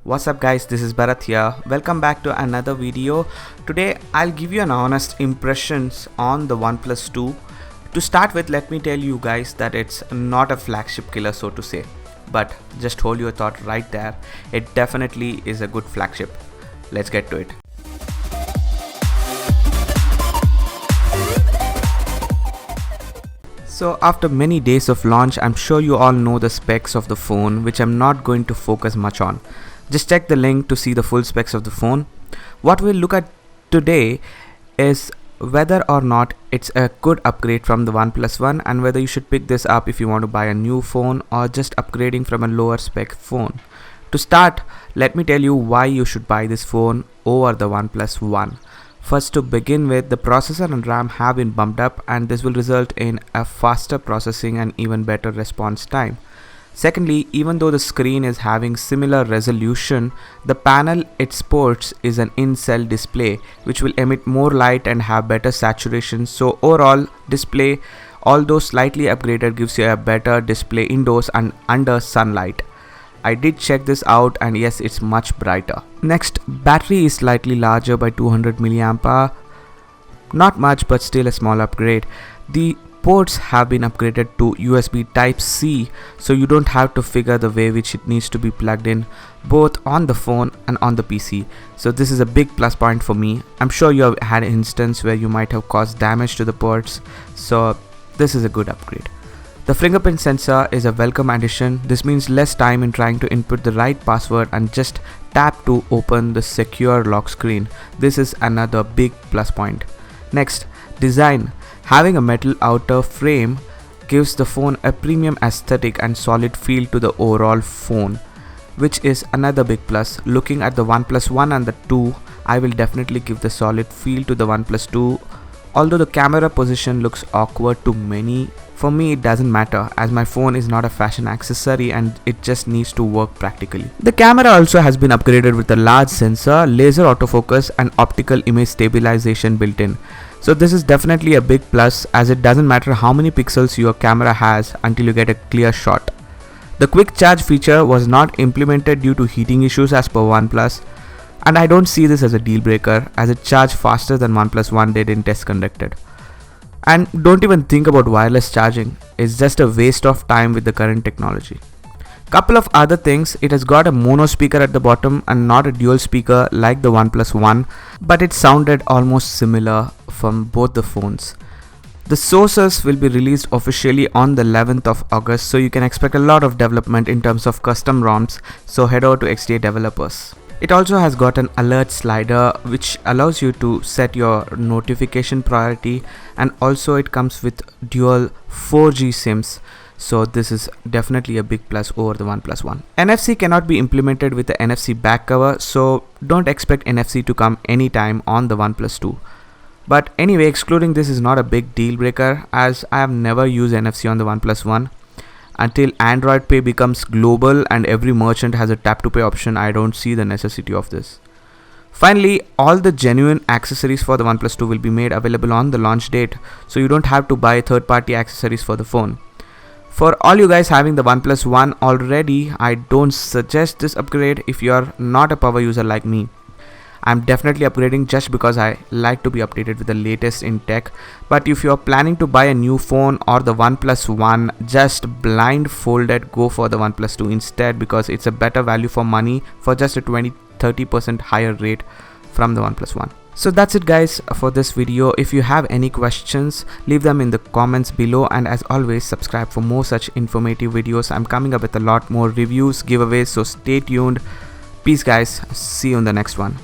What's up guys, this is Bharat here. Welcome back to another video. Today I'll give you an honest impressions on the OnePlus 2. To start with, let me tell you guys that it's not a flagship killer, so to say. But just hold your thought right there. It definitely is a good flagship. Let's get to it. So after many days of launch, I'm sure you all know the specs of the phone, which I'm not going to focus much on. Just check the link to see the full specs of the phone. What we'll look at today is whether or not it's a good upgrade from the OnePlus One and whether you should pick this up if you want to buy a new phone or just upgrading from a lower spec phone. To start, let me tell you why you should buy this phone over the OnePlus One. First, to begin with, the processor and RAM have been bumped up, and this will result in a faster processing and even better response time. Secondly, even though the screen is having similar resolution, the panel it sports is an in-cell display which will emit more light and have better saturation. So overall display, although slightly upgraded, gives you a better display indoors and under sunlight. I did check this out and yes, it's much brighter. Next, battery is slightly larger by 200 mAh. Not much, but still a small upgrade. The ports have been upgraded to USB Type-C, so you don't have to figure the way which it needs to be plugged in, both on the phone and on the PC. So this is a big plus point for me. I'm sure you have had an instance where you might have caused damage to the ports, so this is a good upgrade. The fingerprint sensor is a welcome addition. This means less time in trying to input the right password and just tap to open the secure lock screen. This is another big plus point. Next, design. Having a metal outer frame gives the phone a premium aesthetic and solid feel to the overall phone, which is another big plus. Looking at the OnePlus One and the 2, I will definitely give the solid feel to the OnePlus 2. Although the camera position looks awkward to many, for me it doesn't matter as my phone is not a fashion accessory and it just needs to work practically. The camera also has been upgraded with a large sensor, laser autofocus and optical image stabilization built in. So this is definitely a big plus as it doesn't matter how many pixels your camera has until you get a clear shot. The quick charge feature was not implemented due to heating issues as per OnePlus, and I don't see this as a deal breaker as it charged faster than OnePlus One did in tests conducted. And don't even think about wireless charging, it's just a waste of time with the current technology. Couple of other things, it has got a mono speaker at the bottom and not a dual speaker like the OnePlus One, but it sounded almost similar from both the phones. The sources will be released officially on the 11th of August, so you can expect a lot of development in terms of custom ROMs, so head over to XDA developers. It also has got an alert slider which allows you to set your notification priority, and also it comes with dual 4G SIMs. So this is definitely a big plus over the OnePlus One. NFC cannot be implemented with the NFC back cover, so don't expect NFC to come anytime on the OnePlus 2. But anyway, excluding this is not a big deal breaker as I have never used NFC on the OnePlus One. Until Android Pay becomes global and every merchant has a tap to pay option, I don't see the necessity of this. Finally, all the genuine accessories for the OnePlus 2 will be made available on the launch date, so you don't have to buy third-party accessories for the phone. For all you guys having the OnePlus One already, I don't suggest this upgrade if you're not a power user like me. I'm definitely upgrading just because I like to be updated with the latest in tech. But if you're planning to buy a new phone or the OnePlus One, just blindfolded go for the OnePlus 2 instead because it's a better value for money for just a 20-30% higher rate from the OnePlus One. So that's it guys for this video. If you have any questions, leave them in the comments below, and as always, subscribe for more such informative videos. I'm coming up with a lot more reviews, giveaways, so stay tuned. Peace guys, see you in the next one.